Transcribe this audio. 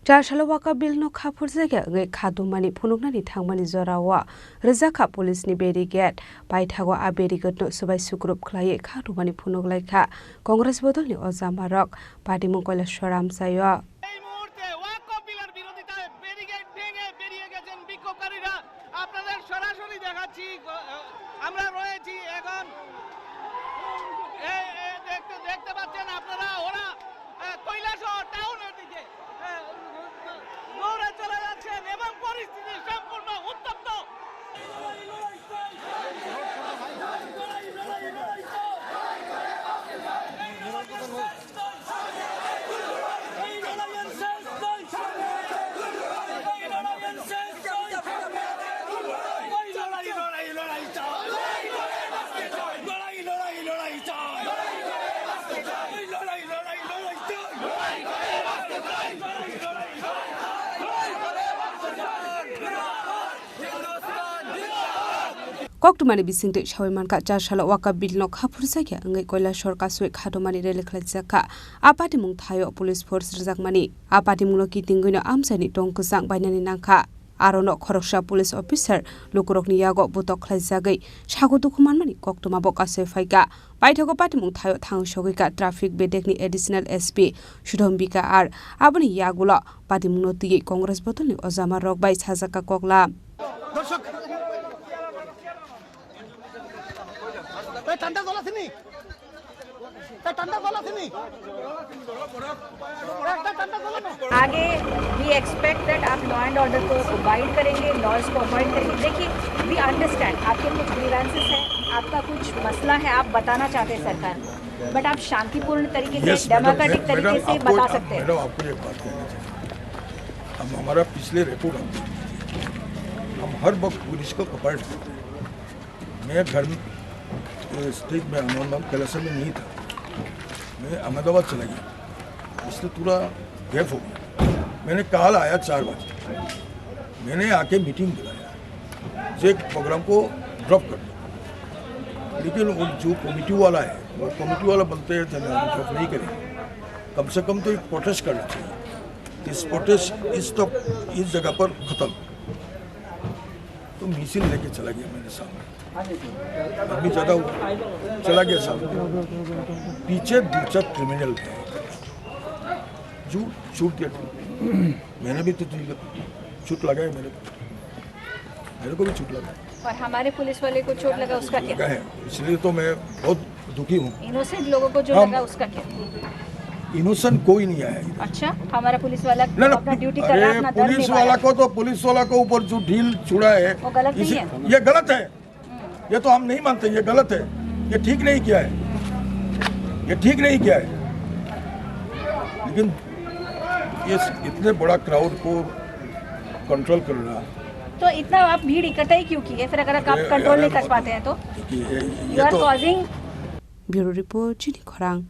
Chasalo Waqf bill no Khaphurjaya ngai Khadumani Phunuknairok thangmani jorawa Rizakha police ni Barricade paithago a Barricade no Swbai Sukurub Khlaiwi Khadumani Phunuknairok Congress bodol ni Ozamarok party mung Khlaiwi ramsayo এই মুহূর্তে ওয়াকফ বিলের বিরোধিতায় barricade ভেঙে বেরিয়ে গেছেন বিক্ষোভকারীরা। আপনাদের সরাসরি দেখাচ্ছি, আমরা রয়েছি এখন দেখতে পাচ্ছেন আপনারা, ওরা কৈলাসহর টাউনের দিকে দৌড়ে চলে যাচ্ছেন এবং পরিস্থিতি সম্পূর্ণ উত্তপ্ত। Khadumani bisingte Shawaimanka Chasalo Waqf bill no Khaphurjaya ngai Khlaiwi kasui Khadumani rele khlaijaka apati mung thayo police force rjakmani apati mung no kitingino amsani tongkusang bainani nangkha arono khoroksa police officer lukurokni yago butok khlaijagai sagutu khumanmani koktuma bo kasui phaika paithago pati mung thayo thangsogoika traffic bedekni additional SP Sudhombika ar aboni yagulo pati mung no tigi Congress botolni Ozamarok bai sajaka kokla आगे we expect that आप law and order को avoid करेंगे, laws को avoid करेंगे। देखिए, we understand आपके कुछ grievances हैं, आपका कुछ मसला है, आप बताना चाहते हैं सरकार को, बट आप शांतिपूर्ण तरीके से डेमोक्रेटिक तरीके से बता सकते हैं। मैडम, आपको एक बात कहना चाहिए, हम हमारा पिछले रिपोर्ट हम हर वक्त पुलिस को पकड़ते हैं। मैं घर में स्टेट में कैलासन में नहीं था, मैं अहमदाबाद चला गया, इसलिए पूरा गैप हो गया। मैंने कल आया 4 बजे, मैंने आके मीटिंग बुलाया, जो प्रोग्राम को ड्रॉप कर दिया, लेकिन वो जो कमेटी वाला है वो कमेटी वाला बनते हैं ड्रॉप नहीं करेंगे। कम से कम तो एक प्रोटेस्ट करना चाहिए। इस प्रोटेस्ट इस जगह पर ख़त्म। तो मिसिल लेके चला गया मेरे सामने, अभी ज़्यादा हुआ, चला गया सामने, पीछे दूसरा क्रिमिनल थे जो छूट दिया। मैंने भी तो चोट लगा है, मेरे को भी चोट लगा है और हमारे पुलिस वाले को चोट लगा, उसका क्या है? इसलिए तो मैं बहुत दुखी हूँ। इनोसेंट लोगों को जो लगा उसका क्या? इनोसेंट कोई नहीं आया। अच्छा, हमारा पुलिस वाला अपना ड्यूटी कर रहा है, अपना दर्द पुलिस वाला को तो पुलिस वाला को ऊपर जो ढील छुड़ा है वो गलत नहीं है। ये गलत है, ये तो हम नहीं मानते, ये गलत है, ये ठीक नहीं किया है, ये ठीक नहीं किया है। लेकिन ये इतने बड़ा क्राउड को कंट्रोल कर रहा, तो इतना आप भीड़ इकट्ठा ही क्यों किए? फिर अगर आप कंट्रोल नहीं कर पाते हैं तो ब्यूरो रिपोर्ट चिनी खोरांग।